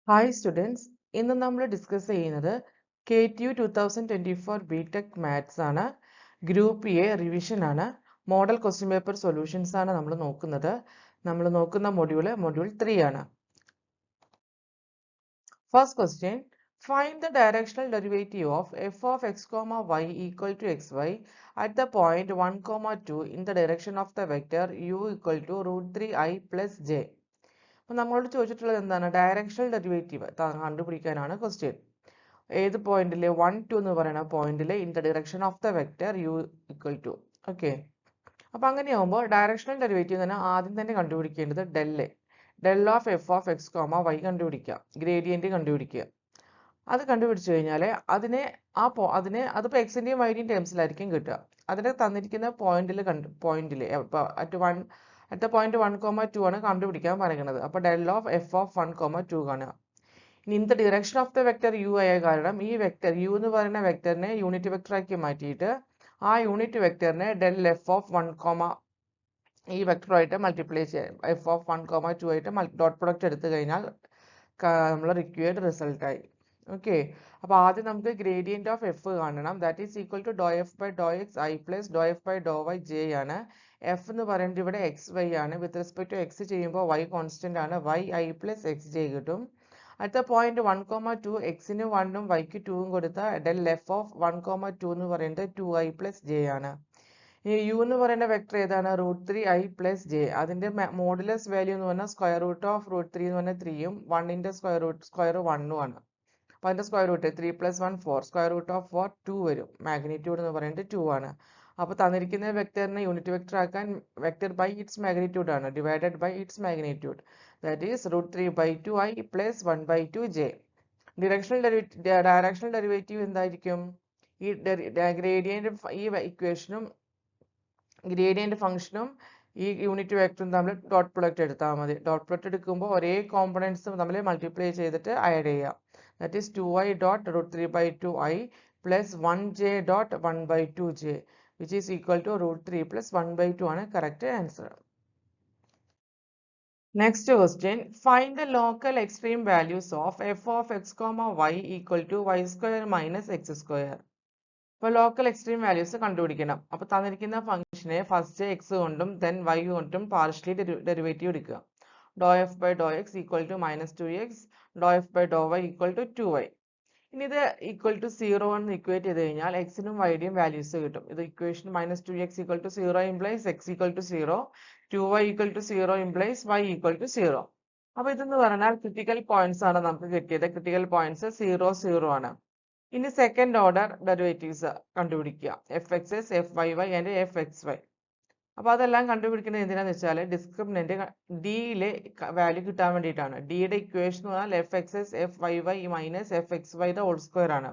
Hi students, ഇന്ന് നമ്മൾ discuss ചെയ്യുന്നത് KTU 2024 BTech മാത്സ് ആണ്. ഗ്രൂപ്പ് എ റിവിഷൻ ആണ്. മോഡൽ ക്വസ്റ്റ്യൻ പേപ്പർ സൊല്യൂഷൻസ് ആണ് നമ്മൾ നോക്കുന്നത്. നമ്മൾ നോക്കുന്ന മൊഡ്യൂൾ 3 ആണ്. First question, find the directional derivative of f of x, y equal to xy at the point 1, 2 in the direction of the vector u equal to √3i plus j. അപ്പോൾ നമ്മളോട് ചോദിച്ചിട്ടുള്ളത് എന്താണ്? ഡയറക്ഷണൽ ഡെറിവേറ്റീവ് കണ്ടുപിടിക്കാനാണ് question. ഏത് പോയിന്റിൽ? 1, 2 എന്ന് പറയുന്ന പോയിന്റിൽ in the direction of the vector u equal to. Okay, അപ്പോൾ അങ്ങനെയാകുമ്പോൾ ഡയറക്ഷണൽ ഡെറിവേറ്റീവ് തന്നെ ആദ്യം തന്നെ കണ്ടുപിടിക്കേണ്ടത് del of f of x comma y കണ്ടുപിടിക്കുക, ഗ്രേഡിയന്റ് കണ്ടുപിടിക്കുക. അത് കണ്ടുപിടിച്ചു കഴിഞ്ഞാൽ അതിപ്പോൾ എക്സിൻ്റെയും വൈൻ്റെയും ടേംസിലായിരിക്കും കിട്ടുക. അതിന് തന്നിരിക്കുന്ന പോയിന്റിൽ at the point 1, 2 ആണ് കണ്ടുപിടിക്കാൻ പറയുന്നത്. അപ്പോൾ ഡെൽ ഓഫ് എഫ് ഓഫ് 1, 2 കാണുക. ഇനി in the direction of the vector u ആയ കാരണം ഈ വെക്ടർ യു എന്ന് പറയുന്ന വെക്ടറിനെ യൂണിറ്റ് വെക്ടർ ആക്കി മാറ്റിയിട്ട് ആ യൂണിറ്റ് വെക്ടറിനെ ഡെൽ എഫ് ഓഫ് 1, ഈ വെക്ടറുമായിട്ട് മൾട്ടിപ്ലൈ ചെയ്യാം. എഫ് ഓഫ് 1, 2 ആയിട്ട് ഡോട്ട് പ്രൊഡക്റ്റ് എടുത്തു കഴിഞ്ഞാൽ നമ്മൾ റിക്വയർഡ് റിസൾട്ടായി. ഓക്കെ, അപ്പോൾ ആദ്യം നമുക്ക് ഗ്രേഡിയന്റ് ഓഫ് എഫ് കാണണം. That is equal to doe f by Dr x i plus Dr f by Dr y j ആണ്. എഫ് എന്ന് പറയുന്നത് ഇവിടെ എക്സ് വൈ ആണ്. വിത്ത് റെസ്പെക്ട് ടു എക്സ് ചെയ്യുമ്പോൾ വൈ കോൺസ്റ്റന്റ് ആണ്. Y i plus x j കിട്ടും. അടുത്ത point 1, 2 എക്സിന് 1ഉം വൈക്ക് 2ഉം കൊടുത്ത ഡെൽ എഫ് ഓഫ് 1, 2 എന്ന് പറയുന്നത് 2i പ്ലസ് ജെ ആണ്. ഇനി യു എന്ന് പറയുന്ന വെക്ടർ ഏതാണ്? √3i plus J. അതിന്റെ മോഡുലസ് വാല്യൂ എന്ന് പറഞ്ഞാൽ സ്ക്വയർ റൂട്ട് ഓഫ് √3 എന്ന് പറഞ്ഞാൽ 3ഉം 1ന്റെ സ്ക്വയർ 1ഉം ആണ്. അപ്പോൾ അതിന്റെ square root 3 + 1 4, square root of 4 2 വരും. മാഗ്നിറ്റ്യൂഡ് എന്ന് പറയുന്നത് 2 ആണ്. അപ്പോൾ തന്നിരിക്കുന്ന വെക്ടറിനെ യൂണിറ്റ് വെക്ടർ ആക്കാൻ വെക്ടർ ബൈ ഇറ്റ്സ് മാഗ്നിറ്റ്യൂഡ് ആണ്, divided by its magnitude. That is √3/2i plus 1/2j. Directional derivative എന്തായിരിക്കും? ഈ ഗ്രേഡിയന്റ് ഈ ഇക്വേഷനും ഗ്രേഡിയന്റ് ഫംഗ്ഷനും ഈ യൂണിറ്റ് വെക്ടറും തമ്മിൽ ഡോട്ട് പ്രൊഡക്റ്റ് എടുത്താൽ മതി. ഡോട്ട് പ്രൊഡക്റ്റ് എടുക്കുമ്പോൾ ഒരേ കോമ്പണൻസും തമ്മിൽ മൾട്ടിപ്ലൈ ചെയ്തിട്ട് ആഡ് ചെയ്യാം. That is 2i dot √3/2i plus 1j dot 1/2j which is equal to √3 plus 1/2 ആണ് correct answer. Next question, find the local extreme values of f of x, y equal to y square minus x square. അപ്പോൾ local extreme values കണ്ടുപിടിക്കണം. അപ്പോൾ തന്നിരിക്കുന്ന ഫംഗ്ഷനെ first x കൊണ്ടും then y കൊണ്ടും partially derivative എടുക്കുക. Do f by Dr x equal to -2x, do f by Dr y equal to 2y. ഇനി ഇത് ഈക്വൽ ടു 0 എന്ന് ഇക്വേറ്റ് ചെയ്ത് കഴിഞ്ഞാൽ എക്സിനും വൈയുടെയും വാല്യൂസ് കിട്ടും. ഇത് equation -2x equal to 0 implies x equal to 0, 2y equal to 0 implies y equal to 0. അപ്പോൾ ഇതെന്ന് പറഞ്ഞാൽ ക്രിട്ടിക്കൽ പോയിന്റ്സ് ആണ് നമുക്ക് കിട്ടിയത്. ക്രിട്ടിക്കൽ പോയിന്റ്സ് 0, 0 ആണ്. ഇനി സെക്കൻഡ് ഓർഡർ ഡെറിവേറ്റീവ്സ് കണ്ടുപിടിക്കുക. F x S, f y y and f x y. അപ്പോൾ അതെല്ലാം കണ്ടുപിടിക്കുന്നത് എന്തിനാന്ന് വെച്ചാൽ ഡിസ്ക്രിമിനന്റ് ഡിയിലെ വാല്യൂ കിട്ടാൻ വേണ്ടിയിട്ടാണ്. ഡിയുടെ ഇക്വേഷൻ എന്ന് പറഞ്ഞാൽ f x S f y y minus f x y the whole square ആണ്.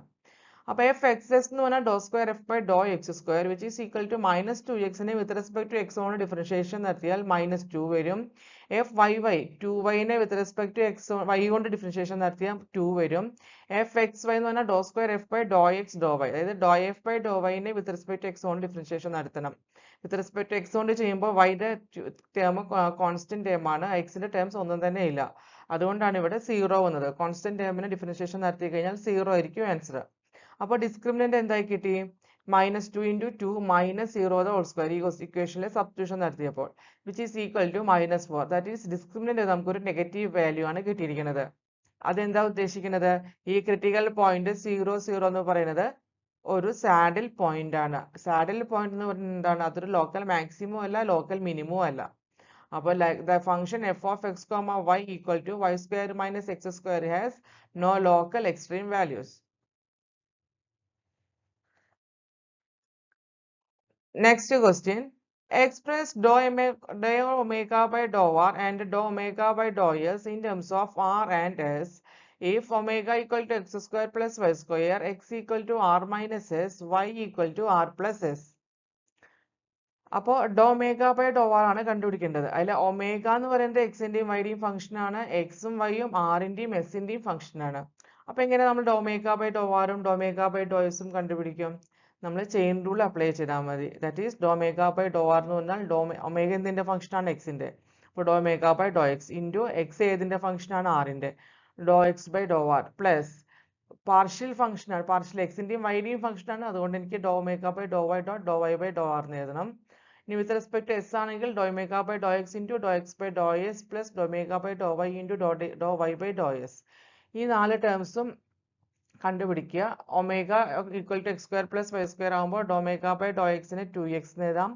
അപ്പോൾ എഫ് എക്സ് എസ് എന്ന് പറഞ്ഞാൽ do square f by Dr x square which is equal to -2xനെ വിത്ത് റെസ്പെക്ട് ടു എക്സ് കൊണ്ട് differentiation നടത്തിയാൽ -2 വരും. F y y 2yനെ with respect to x y കൊണ്ട് ഡിഫറൻഷിയേഷൻ നടത്തിയാൽ 2 വരും. എഫ് എക്സ് വൈ എന്ന് പറഞ്ഞാൽ do square f by Dr x Dr y, അതായത് ഡോ എഫ് ബൈ ഡോ വൈനെ വിത്ത് റെസ്പെക്ട് ടു എക്സ് കൊണ്ട് ഡിഫറൻഷിയേഷൻ നടത്തണം. വിത്ത് റെസ്പെക്ട് ടു എക്സ് കൊണ്ട് ചെയ്യുമ്പോൾ വൈയുടെ ടേം കോൺസ്റ്റന്റ് ടേം ആണ്, എക്സിന്റെ ടേംസ് ഒന്നും തന്നെ ഇല്ല. അതുകൊണ്ടാണ് ഇവിടെ 0 വന്നത്. കോൺസ്റ്റന്റ് ടേമിന് ഡിഫറൻഷിയേഷൻ നടത്തി കഴിഞ്ഞാൽ 0 ആയിരിക്കും ആൻസർ. അപ്പോൾ ഡിസ്ക്രിമിനന്റ് എന്തായി കിട്ടി? -2 × 2 -0 ദ ഹോൾ സ്ക്വയർ. ഈ ഇക്വേഷനിലെ സബ്സ്റ്റിറ്റ്യൂഷൻ നടത്തിയപ്പോൾ which is equal to -4. That is discriminant നമുക്കൊരു നെഗറ്റീവ് വാല്യൂ ആണ് കിട്ടിയിരിക്കുന്നത്. അതെന്താ ഉദ്ദേശിക്കുന്നത്? ഈ ക്രിട്ടിക്കൽ പോയിന്റ് 0, 0 എന്ന് പറയുന്നത് ഒരു സാഡിൽ പോയിന്റ് ആണ്. സാഡിൽ പോയിന്റ് എന്ന് പറയുന്നത് എന്താണ്? അതൊരു ലോക്കൽ മാക്സിമം അല്ല, ലോക്കൽ മിനിമം അല്ല. അപ്പോൾ the function f of x, y equal to y square minus x square has no local extreme values. Next question, express dou omega by dou r and dou omega by dou s in terms of r and s if omega equal to x square plus y square, x equal to r minus s, y equal to r plus s. അപ്പോൾ do omega by do R ആണ് കണ്ടുപിടിക്കേണ്ടത്. അതിൽ omega എന്ന് പറയുന്നത് എക്സിന്റെയും വൈയുടെയും function ആണ്, എക്സും വൈയും ആറിന്റെയും എസിന്റെയും function ആണ്. അപ്പോൾ എങ്ങനെ നമ്മൾ ഡോ ഒമേഗ ബൈ ഡോ ആറും ഡോ ഒമേഗ ബൈ ഡോ എസും കണ്ടുപിടിക്കും? നമ്മൾ ചെയിൻ റൂൾ അപ്ലൈ ചെയ്താൽ മതി. That is do omega by do r എന്ന് പറഞ്ഞാൽ ഒമേഗ എന്തിന്റെ ഫംഗ്ഷൻ ആണ്? എക്സിന്റെ. അപ്പോൾ do omega by Dr x into x ഏതിന്റെ ഫംഗ്ഷൻ ആണ്? ആറിന്റെ. Do x by do r plus partial function ആണ്, പാർഷ്യൽ എക്സിന്റെയും വൈയുടെയും ഫംഗ്ഷൻ ആണ്, അതുകൊണ്ട് എനിക്ക് do omega by Dr y dot do y by do r എന്ന് എഴുതണം. ഇനി വിത്ത് റെസ്പെക്ട് ടു എസ് ആണെങ്കിൽ do omega by Dr x into do x by do s plus do omega by Dr y into do y by do s. ഈ 4 ടേംസും കണ്ടുപിടിക്കുക. Omega equal to x square plus y square ആകുമ്പോൾ do omega by do എക്സിന് 2x എന്ന് എഴുതാം.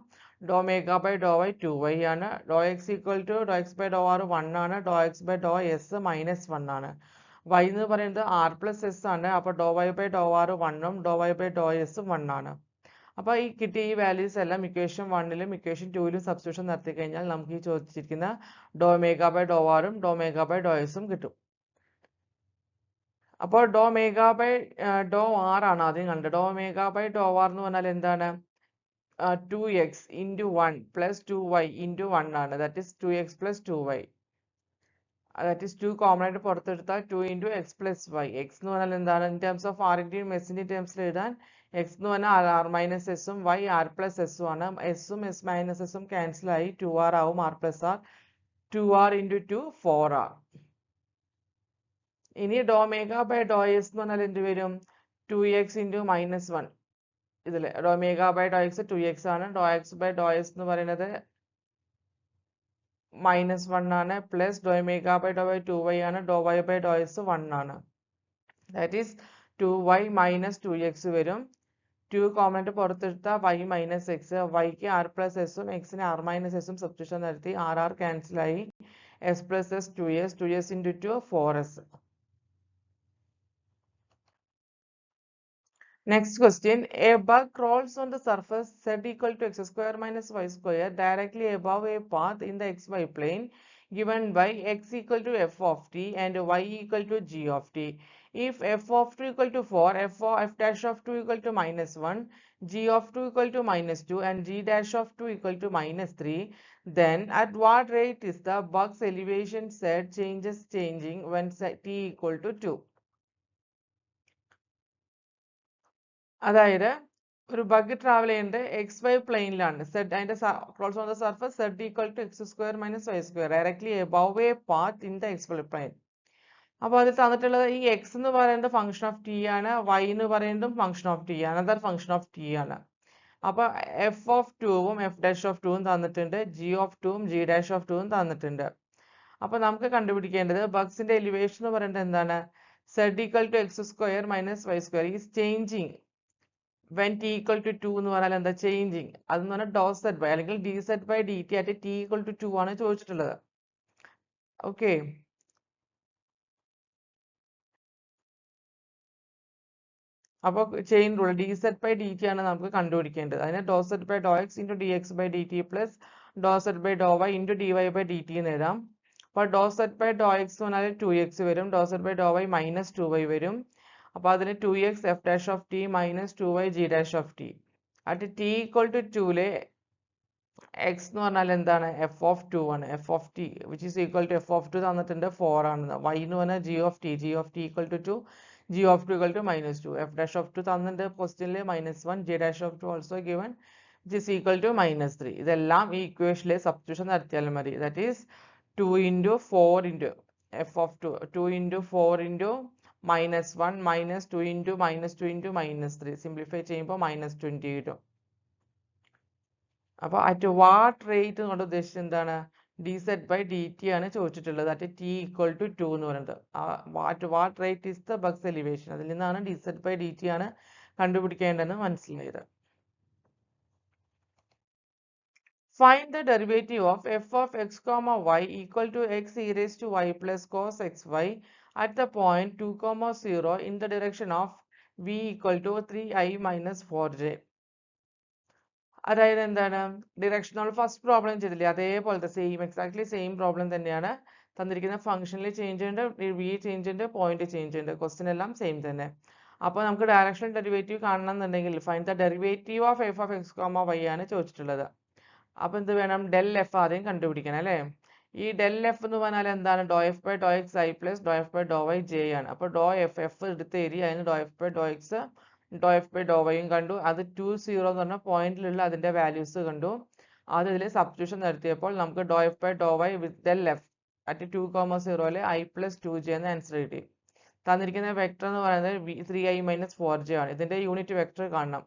Do omega by Dr y 2y ആണ്. Do x equal to do x by do r 1 ആണ്. Do x by do s -1 ആണ്. y എന്ന് പറയുന്നത് R plus s ആണ്. അപ്പോൾ do y by do r 1ഉം ഡോ വൈ ബൈ ഡോ എസും 1 ആണ്. അപ്പോൾ ഈ കിട്ടിയ ഈ വാല്യൂസ് എല്ലാം ഇക്വേഷൻ 1ലും ഇക്വേഷൻ 2ലും സബ്സ്റ്റിറ്റ്യൂഷൻ നടത്തി കഴിഞ്ഞാൽ നമുക്ക് ഈ ചോദിച്ചിരിക്കുന്ന ഡോ ഒമേഗ ബൈ ഡോ ആറും ഡോ ഒമേഗ ബൈ ഡോ എസും കിട്ടും. അപ്പോൾ do omega by do R ആണ് ആദ്യം കണ്ടത്. ഡോ ഒമേഗ ബൈ ഡോ ആർ എന്ന് പറഞ്ഞാൽ എന്താണ്? 2x into 1 plus 2y into 1 ആണ്. That is 2x plus 2y. That is 2 common ആയിട്ട് പുറത്തെടുത്താൽ 2 into x plus y. X എന്ന് പറഞ്ഞാൽ എന്താണ്? ഇൻ ടേംസ് ഓഫ് ആറിൻ്റെയും എസിൻ്റെയും ടേംസിൽ എഴുതാൻ എക്സ് എന്ന് പറഞ്ഞാൽ ആർ മൈനസ് എസും വൈ ആർ പ്ലസ് എസും ആണ്. എസും എസ് മൈനസ് എസും ക്യാൻസൽ ആയി 2r ആവും. R plus r 2r into 2 4r. ഇനി do omega by do s എന്ന് പറഞ്ഞാൽ എന്ത് വരും? 2x into -1. ഇതിൽ do omega by Dr x 2x ആണ്. Do x by do s എന്ന് പറയുന്നത് -1 ആണ്. Plus do omega by Dr y 2y ആണ്. Do y by do s 1 ആണ്. That is 2y minus 2x വരും. 2 കോമൺ ആയിട്ട് പുറത്തെടുത്താൽ y minus X. വൈക്ക് R plus എസും എക്സിന് ആർ മൈനസ് എസും സബ്സ്റ്റിറ്റ്യൂഷൻ നടത്തി ആർ ക്യാൻസൽ ആയി. S plus S 2s into 2 4s. Next question, a bug crawls on the surface z equal to x square minus y square directly above a path in the xy plane given by x equal to f of t and y equal to g of t. If f of 2 equal to 4, f dash of 2 equal to -1, g of 2 equal to -2 and g dash of 2 equal to -3, then at what rate is the bug's elevation z changing when t equal to 2? അതായത് ഒരു bug travel ചെയ്യുന്നത് x y പ്ലെയിനിലാണ്. Z അതിന്റെ crawls on the surface z equal to x square minus y square directly above a path in the x y plane. അപ്പോൾ അതിൽ തന്നിട്ടുള്ളത് ഈ x എന്ന് പറയുന്നത് ഫംഗ്ഷൻ ഓഫ് ടി ആണ്. വൈ എന്ന് പറയുന്നതും ഫംഗ്ഷൻ ഓഫ് ടി ആണ്. അനദർ ഫംഗ്ഷൻ ഓഫ് ടി ആണ്. അപ്പോൾ എഫ് ഓഫ് 2ഉം എഫ് ഡാഷ് ഓഫ് 2ഉം തന്നിട്ടുണ്ട്. ജി ഓഫ് 2ഉം ജി ഡാഷ് ഓഫ് 2ഉം തന്നിട്ടുണ്ട്. അപ്പോൾ നമുക്ക് കണ്ടുപിടിക്കേണ്ടത് ബഗ്സിന്റെ എലിവേഷൻ എന്ന് പറയുന്നത് എന്താണ്? Z equal to x square minus y square is changing when t equal to 2 എന്ന് പറഞ്ഞാൽ എന്താ? ചേഞ്ചിങ്. അതെന്ന് പറഞ്ഞാൽ ഡോ സെഡ് ബൈ അല്ലെങ്കിൽ d z by d t ആയിട്ട് t equal to 2 ആണ് ചോദിച്ചിട്ടുള്ളത്. ഓക്കെ, അപ്പോൾ chain rule d z by d t ആണ് നമുക്ക് കണ്ടുപിടിക്കേണ്ടത്. അതിന് do z by Dr x into d x by d t plus do z by Dr y into d y by d t എന്ന് എഴുതാം. അപ്പോൾ do z by Dr x എന്ന് പറഞ്ഞാൽ 2x വരും. Do z by Dr y -2y വരും. അപ്പോൾ അതിന് 2x f dash of t minus 2y g dash of t at t equal to 2ലെ എക്സ് എന്ന് പറഞ്ഞാൽ എന്താണ്? എഫ് ഓഫ് 2 ആണ്. F of t which is equal to f of 2 തന്നിട്ടുണ്ട് 4 ആണ്. വൈ എന്ന് പറഞ്ഞാൽ g of t equal to 2, g of 2 equal to -2. F dash of 2 തന്നിട്ടുണ്ട് ക്വസ്റ്റ്യനിൽ -1, g dash of 2 also given which is equal to -3. ഇതെല്ലാം ഈ ഇക്വേഷനിലെ സബ്സ്റ്റിറ്റ്യൂഷൻ നടത്തിയാൽ മതി. That is 2 into 4 into f of 2 into 4 into -1 -2 into -2 into -3 simplify ചെയ്യുമ്പോൾ -20 കിട്ടും. അപ്പോൾ അറ്റ് വാട്ട് റേറ്റ് കൊണ്ട് ഉദ്ദേശിച്ചത് എന്താണ്? D z by d t ആണ് ചോദിച്ചിട്ടുള്ളത്. അറ്റ് ടി ഈക്വൽ ടു 2 എന്ന് പറയുന്നത്. At what rate is the bugs elevation. അതിൽ നിന്നാണ് d z by d t ആണ് കണ്ടുപിടിക്കേണ്ടതെന്ന് മനസ്സിലായത്. Find the derivative of f of x comma y equal to x e raised to y plus cos xy at the point 2 comma 0 in the direction of v equal to 3i minus 4j. അതായത് എന്താണ്? Direction നമ്മൾ first problem ചെയ്തില്ലേ, അതേപോലത്തെ exactly same problem തന്നെയാണ്. തന്നിരിക്കുന്ന ഫംഗ്ഷനിൽ change ഉണ്ട്, v change ഉണ്ട്, പോയിന്റ് ചേഞ്ച് ഉണ്ട്. ക്വസ്റ്റ്യൻ എല്ലാം സെയിം തന്നെ. അപ്പോൾ നമുക്ക് ഡയറക്ഷണൽ ഡെറിവേറ്റീവ് കാണണം എന്നുണ്ടെങ്കിൽ find the derivative of f of x comma y ആണ് ചോദിച്ചിട്ടുള്ളത്. അപ്പോൾ എന്ത് വേണം? ഡെൽ എഫ് ആദ്യം കണ്ടുപിടിക്കണം അല്ലേ. ഈ ഡെൽ എഫ് എന്ന് പറഞ്ഞാൽ എന്താണ്? ഡോ f by Dr x i plus Dr f by Dr y j ആണ്. അപ്പോൾ ഡോ എഫ് എടുത്ത് എഴുതി അതിന് ഡോ എഫ് ബൈ ഡോ എക്സ് ഡോ എഫ് ബൈ ഡോ വൈയും കണ്ടു. അത് 2 0 എന്ന് പറഞ്ഞ പോയിന്റിലുള്ള അതിന്റെ വാല്യൂസ് കണ്ടു. അത് ഇതിൽ സബ്സ്റ്റിറ്റ്യൂഷൻ നടത്തിയപ്പോൾ നമുക്ക് ഡോ f by Dr y with del f at 2,0 I plus 2j എന്ന ആൻസർ കിട്ടി. തന്നിരിക്കുന്ന വെക്ടർ എന്ന് പറയുന്നത് 3i minus 4j ആണ്. ഇതിന്റെ യൂണിറ്റ് വെക്ടർ കാണണം.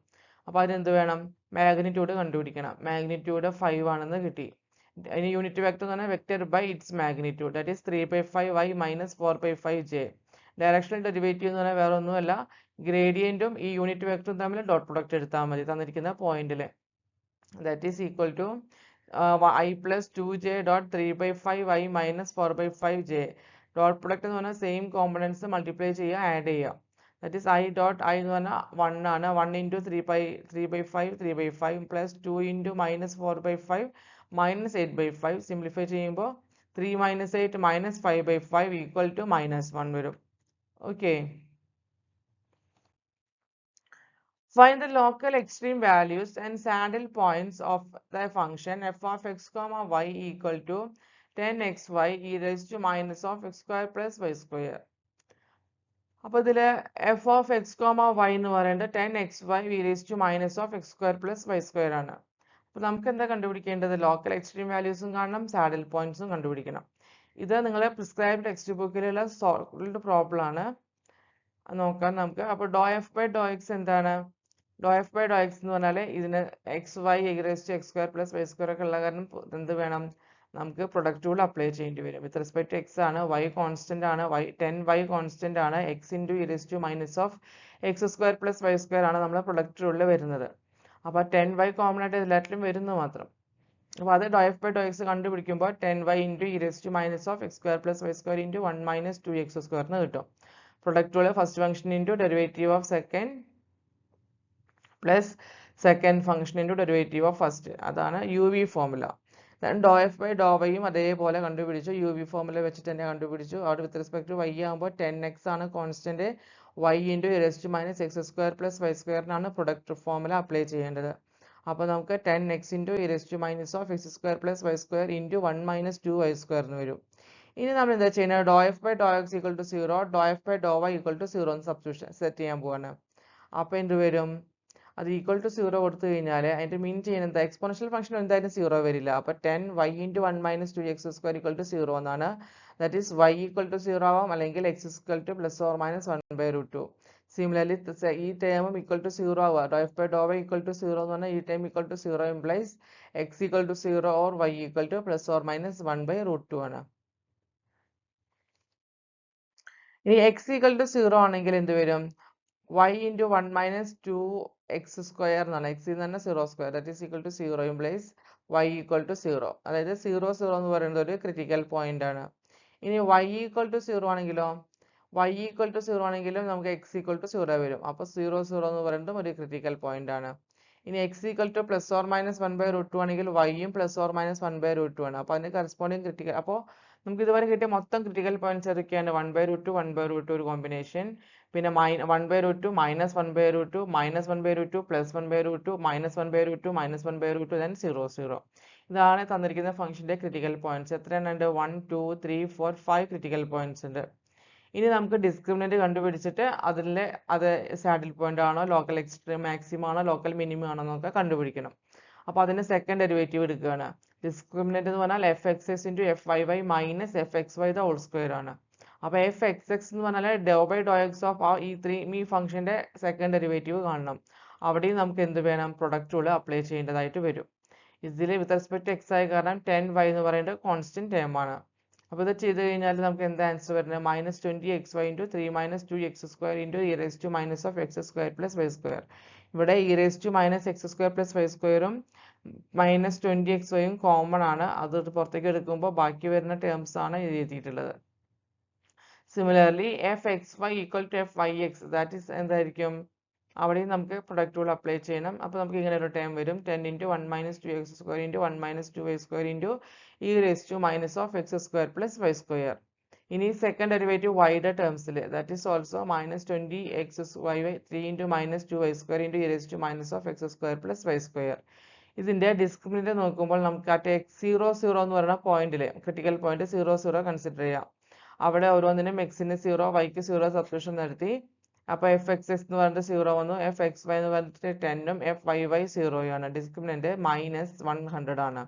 അപ്പോൾ അതിനെന്ത് വേണം? മാഗ്നിറ്റ്യൂഡ് കണ്ടുപിടിക്കണം. മാഗ്നിറ്റ്യൂഡ് 5 ആണെന്ന് കിട്ടി. അതിന് യൂണിറ്റ് വെക്ടർ എന്ന് പറഞ്ഞാൽ vector by its magnitude, that is 3/5i minus 4/5j. Directional derivative എന്ന് പറഞ്ഞാൽ വേറെ ഒന്നുമല്ല, ഗ്രേഡിയന്റും ഈ യൂണിറ്റ് വെക്ടറും തമ്മിൽ ഡോട്ട് പ്രൊഡക്റ്റ് എടുത്താൽ മതി തന്നിരിക്കുന്ന പോയിന്റിൽ. That is equal to i plus 2j dot 3/5i minus 4/5j. Dot product എന്ന് പറഞ്ഞാൽ സെയിം കോമ്പണൻസ് മൾട്ടിപ്ലൈ ചെയ്യുക, ആഡ് ചെയ്യുക. That is i dot i എന്ന് പറഞ്ഞാൽ 1 ആണ്. 1 into 3/5 plus 2 into minus 4/5 minus 8/5. Simplify ചെയ്യുമ്പോൾ 3 minus 8 minus 5/5 equal to -1 വരും. Okay. Find the local extreme values and saddle points of the function f of x comma y equal to 10xy e raised to minus of x square plus y square. അപ്പോൾ ഇതിൽ f of x comma y എന്ന് പറയുന്നത് 10xy e raised to minus of x square plus y square ആണ്. അപ്പോൾ നമുക്ക് എന്താ കണ്ടുപിടിക്കേണ്ടത്? Local extreme വാല്യൂസും കാണണം, സാഡിൽ പോയിന്റ്സും കണ്ടുപിടിക്കണം. ഇത് നിങ്ങളെ പ്രിസ്ക്രൈബ്ഡ് ടെക്സ്റ്റ് ബുക്കിലുള്ള സോൾവ്ഡ് പ്രോബ്ലം ആണ്. നോക്കാം നമുക്ക്. അപ്പോൾ ഡോ എഫ് ബൈ ഡോ എക്സ് എന്താണ്? ഡോ എഫ് ബൈ ഡോ എക്സ് എന്ന് പറഞ്ഞാൽ ഇതിന് x y e raised x square plus y square ഒക്കെ ഉള്ള കാരണം എന്ത് വേണം? നമുക്ക് പ്രൊഡക്റ്റ് റൂൾ അപ്ലൈ ചെയ്യേണ്ടി വരും. വിത്ത് റെസ്പെക്ട് ടു എക്സ് ആണ്, വൈ കോൺസ്റ്റന്റ് ആണ്, 10y കോൺസ്റ്റന്റ് ആണ്, x into e raise to minus of x square plus y square ആണ് നമ്മുടെ പ്രൊഡക്റ്റ് റൂളിൽ വരുന്നത്. അപ്പോൾ 10y കോമൺ ആയിട്ട് എല്ലാറ്റിലും വരുന്നു മാത്രം. അപ്പോൾ അത് ഡോ എഫ് ബൈ ഡോ എക്സ് കണ്ടുപിടിക്കുമ്പോൾ 10y into e raise to minus of x square plus y square into 1 minus 2x square എന്ന് കിട്ടും. Product rule first function into derivative of second plus second function into derivative of first. അതാണ് u v formula. ഡോ f by ഡോ വൈയും അതേപോലെ കണ്ടുപിടിച്ചു, U v formula വെച്ചിട്ട് തന്നെ കണ്ടുപിടിച്ചു. അവിടെ വിത്ത് റെസ്പെക്ട് ടു വൈ ആകുമ്പോൾ 10x ആണ് constant, y into e raise to minus x square plus y സ്ക്വയറിനാണ് പ്രൊഡക്റ്റ് ഫോർമുല അപ്ലൈ ചെയ്യേണ്ടത്. അപ്പോൾ നമുക്ക് 10x into e raise to minus of x square plus y square into 1 minus 2y square എന്ന് വരും. ഇനി നമ്മൾ എന്താ ചെയ്യുന്നത്? ഡോ f by Dr x equal to 0, ഡോ f by Dr y equal to 0 എന്ന് സബ്സ്റ്റിറ്റ്യൂഷൻ സെറ്റ് ചെയ്യാൻ പോവാണ്. അപ്പോൾ എന്ത് വരും? അത് ഈക്വൽ ടു 0 കൊടുത്തു കഴിഞ്ഞാൽ അതിൻ്റെ മീൻ ചെയ്യുന്നത് എന്താ? എക്സ്പോണൻഷ്യൽ ഫംഗ്ഷൻ എന്തായാലും 0 വരില്ല. അപ്പോൾ 10y into 1 minus 2x square equal to 0 എന്നാണ്. That is y equal to 0 ആവാം, അല്ലെങ്കിൽ x equal to plus or minus 1/√2. Similarly ഈ ടേമും ഈക്വൽ ടു 0 ആവുക. ഡോ f by Dr y equal to 0 എന്ന് പറഞ്ഞാൽ ഈ term equal to 0 implies x equal to 0 or y equal to plus or minus 1/√2 ആണ്. ഇനി x ഈക്വൽ ടു 0 ആണെങ്കിൽ എന്ത് വരും? y into 1 minus 2x square എന്നാണ്. x എന്ന് പറഞ്ഞാൽ 0 square, that is equal to 0 implies y equal to 0. അതായത് 0 0 എന്ന് പറയുന്നത് ഒരു ക്രിട്ടിക്കൽ പോയിന്റ് ആണ്. ഇനി y ഈക്വൽ ടു 0 ആണെങ്കിലോ? y ഈക്വൽ ടു 0 ആണെങ്കിലും നമുക്ക് x ഈക്വൽ ടു 0 വരും. അപ്പോൾ 0 0 എന്ന് പറയുന്നതും ഒരു ക്രിട്ടിക്കൽ പോയിന്റ് ആണ്. ഇനി x equal to plus or minus 1/√2 ആണെങ്കിൽ yയും പ്ലസ് ഓർ മൈനസ് 1/√2 ആണ്. അപ്പോൾ അതിന് കറസ്പോണ്ടിങ് ക്രിട്ടിക്കൽ. അപ്പോൾ നമുക്ക് ഇതുവരെ കിട്ടിയ മൊത്തം ക്രിട്ടിക്കൽ പോയിന്റ്സ് ഏതൊക്കെയാണ്? 1/√2 1/√2 ഒരു കോമ്പിനേഷൻ, പിന്നെ 1/√2 minus 1/√2 minus 1/√2 plus 1/√2 minus 1/√2 minus 1/√2 then 0 0. ഇതാണ് തന്നിരിക്കുന്ന ഫംഗ്ഷന്റെ ക്രിട്ടിക്കൽ പോയിന്റ്സ്. എത്രയാണ്? 1 2 3 4 5 ക്രിട്ടിക്കൽ പോയിന്റ്സ് ഉണ്ട്. ഇനി നമുക്ക് ഡിസ്ക്രിമിനന്റ് കണ്ടുപിടിച്ചിട്ട് അത് സാഡിൽ പോയിന്റ് ആണോ, ലോക്കൽ എക്സ്ട്രീം മാക്സിമം ആണോ, ലോക്കൽ മിനിമം ആണോ എന്നൊക്കെ കണ്ടുപിടിക്കണം. അപ്പോൾ അതിന് സെക്കൻഡ് ഡെറിവേറ്റീവ് എടുക്കുകയാണ്. ഡിസ്ക്രിമിനന്റ് എന്ന് പറഞ്ഞാൽ f x x into f y y minus f x y the whole square ആണ്. അപ്പോൾ എഫ് എക്സ് എക്സ് എന്ന് പറഞ്ഞാൽ doe by Dr x of ഈ ഫംഗ്ഷന്റെ സെക്കൻഡ് ഡെറിവേറ്റീവ് കാണണം. അവിടെയും നമുക്ക് എന്ത് വേണം? പ്രൊഡക്റ്റ് റൂൾ അപ്ലൈ ചെയ്യേണ്ടതായിട്ട് വരും. ഇതിൽ വിത്ത് റെസ്പെക്ട് ടു എക്സ് ആയ കാരണം 10y എന്ന് പറയുന്നത് കോൺസ്റ്റന്റ് ടേം ആണ്. അപ്പോൾ ഇത് ചെയ്ത് കഴിഞ്ഞാൽ നമുക്ക് എന്താ ആൻസർ വരുന്നത്? Minus 20xy into 3 minus 2x square into e raise to minus of x square plus y square. ഇവിടെ e raise to minus x square plus y സ്ക്വയറും മൈനസ് 20xyയും കോമൺ ആണ്. അത് പുറത്തേക്ക് എടുക്കുമ്പോൾ ബാക്കി വരുന്ന ടേംസ് ആണ് എഴുതിയിട്ടുള്ളത്. Similarly f x y equal to f y x, that is എന്തായിരിക്കും? അവിടെയും നമുക്ക് പ്രൊഡക്റ്റ് റൂൾ അപ്ലൈ ചെയ്യണം. അപ്പോൾ നമുക്ക് ഇങ്ങനെ ഒരു ടേം വരും. 10 into 1 minus 2x square into 1 minus 2y square into e raise to minus of x square plus y square. ഇനി സെക്കൻഡ് ഡെറിവേറ്റീവ് വൈയുടെ ടേംസിൽ, that is also minus 20xy 3 into minus 2y square into e raise to minus of x square plus y square. ഇതിന്റെ discriminant നോക്കുമ്പോൾ നമുക്ക് ആ X 0 0 എന്ന് പറയുന്ന പോയിന്റിൽ ക്രിട്ടിക്കൽ പോയിന്റ് 0 0 കൺസിഡർ ചെയ്യാം. അവിടെ ഓരോന്നിനും എക്സിന് 0 വൈക്ക് 0 സബ്സ്റ്റിറ്റ്യൂഷൻ നടത്തി. അപ്പോൾ എഫ് എക്സ് എക്സ് എന്ന് പറഞ്ഞിട്ട് 0 വന്നു, എഫ് എക്സ് വൈ എന്ന് പറഞ്ഞിട്ട് 10ഉം എഫ് വൈ വൈ 0 ആണ്. ഡിസ്ക്രിമിനന്റ് മൈനസ് 100 ആണ്,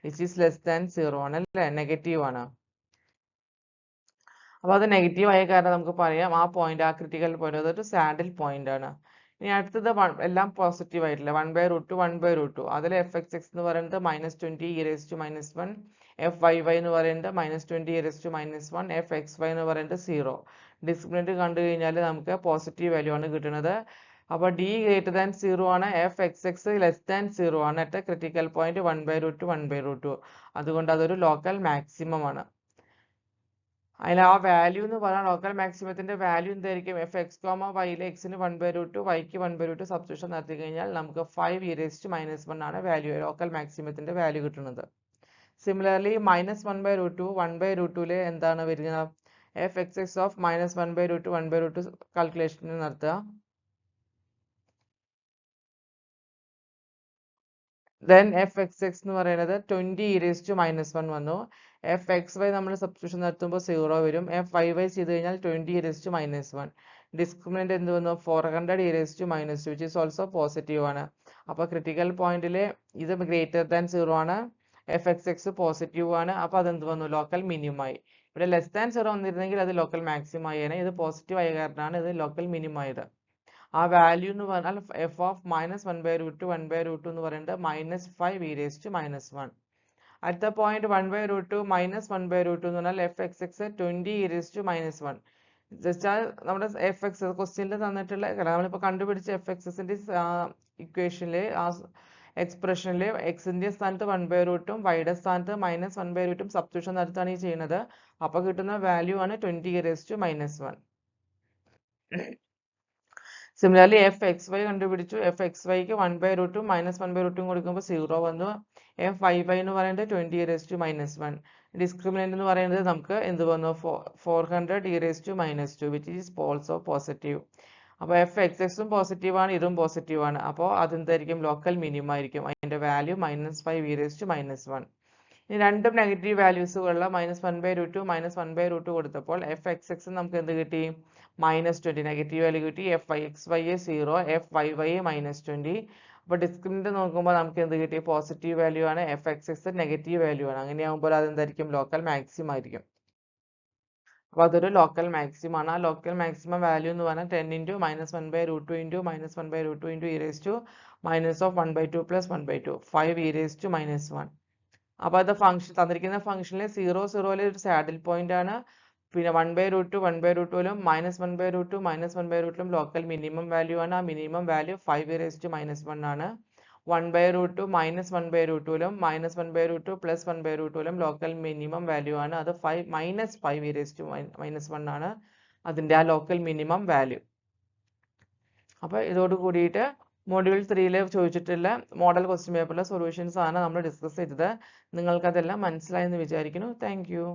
വിച്ച് ഈസ് ലെസ് ദാൻ 0 ആണ് അല്ലേ? നെഗറ്റീവ് ആണ്. അപ്പോൾ അത് നെഗറ്റീവ് ആയ കാരണം നമുക്ക് പറയാം ആ പോയിന്റ്, ആ ക്രിട്ടിക്കൽ പോയിന്റ് അതൊരു സാഡിൽ പോയിന്റ് ആണ്. ഇനി അടുത്തത് എല്ലാം പോസിറ്റീവ് ആയിട്ടില്ല. 1/√2 1/√2 അതിൽ fxx എന്ന് പറയുന്നത് -20 e⁻⁻1, fyy എന്ന് പറയുന്നത് -20 e⁻⁻1, fxy എന്ന് പറയുന്നത് 0. ഡിസ്ക്രിമിനന്റ് കണ്ടു കഴിഞ്ഞാൽ നമുക്ക് പോസിറ്റീവ് വാല്യൂ ആണ് കിട്ടുന്നത്. അപ്പോൾ d > 0 ആണ്, fxx <0 ആണ് അറ്റ് ക്രിട്ടിക്കൽ പോയിന്റ് 1/√2 1/√2. അതുകൊണ്ട് അതൊരു ലോക്കൽ മാക്സിമം ആണ്. അതിൽ ആ വാല്യൂ എന്ന് പറഞ്ഞാൽ ലോക്കൽ മാക്സിമത്തിന്റെ വാല്യൂ എന്തായിരിക്കും? fx, yയിലെ xന് 1/√2 yക്ക് 1/√2 സബ്സ്റ്റിറ്റ്യൂഷൻ നടത്തി കഴിഞ്ഞാൽ നമുക്ക് 5 e⁻⁻1 ആണ് വാല്യൂ, ലോക്കൽ മാക്സിമത്തിന്റെ വാല്യൂ കിട്ടുന്നത്. സിമിലർലി -1/√2 1/√2 എന്താണ് വരിക? fxx ഓഫ് -1/√2 1/√2 കാൽക്കുലേഷൻ നടത്തുക. Then fxx എന്ന് പറയുന്നത് 20 e⁻⁻1 വന്നു. fxy നമ്മൾ സബ്സ്റ്റിറ്റ്യൂഷൻ നടത്തുമ്പോൾ 0 വരും. fyy ചെയ്ത് കഴിഞ്ഞാൽ 20 e⁻⁻1. ഡിസ്ക്രിമിനന്റ് എന്ത് വന്നു? 400 e⁻², which is also positive ആണ്. അപ്പോൾ ക്രിട്ടിക്കൽ പോയിന്റിൽ ഇത് > 0 ആണ്, fxx പോസിറ്റീവ് ആണ്. അപ്പോൾ അതെന്ത് വന്നു? ലോക്കൽ മിനിമം ആയി. ഇവിടെ <0 വന്നിരുന്നെങ്കിൽ അത് ലോക്കൽ മാക്സിമം ആയേനെ. ഇത് പോസിറ്റീവ് ആയ കാരണമാണ് ഇത് ലോക്കൽ മിനിമം ആയത്. ആ വാല്യൂ എന്ന് പറഞ്ഞാൽ f ഓഫ് -1/√2 1/√2 എന്ന് പറയുന്നത് -5 e⁻⁻1. അടുത്ത പോയിന്റ് 1/√2 -1/√2 എന്ന് പറഞ്ഞാൽ fxx 20 e⁻⁻1. ജസ്റ്റ് നമ്മുടെ fx ക്വസ്റ്റ്യനിൽ തന്നിട്ടുള്ള നമ്മളിപ്പോൾ കണ്ടുപിടിച്ച fxന്റെ ഇക്വേഷനിൽ ആ എക്സ്പ്രഷനിൽ എക്സിന്റെ സ്ഥാനത്ത് 1/√2 വൈയുടെ സ്ഥാനത്ത് -1/√2 സബ്സ്റ്റിറ്റ്യൂഷൻ നടത്താണ് ഈ ചെയ്യുന്നത്. അപ്പോൾ കിട്ടുന്ന വാല്യൂ ആണ് 20 e⁻⁻1. സിമിലർലി fxy കണ്ടുപിടിച്ചു. fxyക്ക് 1/√2 -1/√2 കൊടുക്കുമ്പോൾ 0 വന്നു. fyy എന്ന് പറയുന്നത് 20 e⁻⁻1. ഡിസ്ക്രിമിനന്റ് എന്ന് പറയുന്നത് നമുക്ക് എന്ത് വന്നു? 400 e⁻², which is also positive. അപ്പോൾ fxxും പോസിറ്റീവ് ആണ്, ഇതും പോസിറ്റീവ് ആണ്. അപ്പോൾ അതെന്തായിരിക്കും? ലോക്കൽ മിനിമം ആയിരിക്കും. അതിന്റെ വാല്യൂ -5 e⁻⁻1. ഇനി രണ്ടും നെഗറ്റീവ് വാല്യൂസുകളുള്ള -1/√2 -1/√2 കൊടുത്തപ്പോൾ fxx നമുക്ക് എന്ത് കിട്ടി? -20 നെഗറ്റീവ് വാല്യൂ കിട്ടി. fxy 0, fyy -20. അപ്പോൾ ഡിസ്ക്രിമിനന്റ് നോക്കുമ്പോൾ നമുക്ക് എന്ത് കിട്ടി? പോസിറ്റീവ് വാല്യൂ ആണ്, fxx നെഗറ്റീവ് വാല്യൂ ആണ്. അങ്ങനെയാകുമ്പോൾ അതെന്തായിരിക്കും? ലോക്കൽ മാക്സിമം ആയിരിക്കും. അപ്പോൾ അതൊരു ലോക്കൽ മാക്സിമം ആണ്. ആ ലോക്കൽ മാക്സിമം വാല്യൂ എന്ന് പറഞ്ഞാൽ 10 × -1/√2 × -1/√2 e⁻⁻1/2 + 1/2 5 e⁻⁻1. അപ്പോൾ അത് ഫംഗ്ഷൻ തന്നിരിക്കുന്ന ഫംഗ്ഷനിലെ 0 0 ഒരു സാഡിൽ പോയിന്റ് ആണ്. പിന്നെ 1/√2 1/√2ലും -1/√2 -1/√2ലും ലോക്കൽ മിനിമം വാല്യൂ ആണ്. ആ മിനിമം വാല്യൂ 5 e⁻⁻1 ആണ്. 1/√2 -1/√2ലും -1/√2 + 1/√2ലും ലോക്കൽ മിനിമം വാല്യൂ ആണ്. അത് -5 e⁻⁻1 ആണ് അതിന്റെ ആ ലോക്കൽ മിനിമം വാല്യൂ. അപ്പോൾ ഇതോട് കൂടിയിട്ട് മൊഡ്യൂൾ 3 ചോദിച്ചിട്ടുള്ള മോഡൽ ക്വസ്റ്റ്യൻ പേപ്പറിലെ സൊല്യൂഷൻസ് ആണ് നമ്മൾ ഡിസ്കസ് ചെയ്തത്. നിങ്ങൾക്കതെല്ലാം മനസ്സിലായെന്ന് വിചാരിക്കുന്നു. Thank you.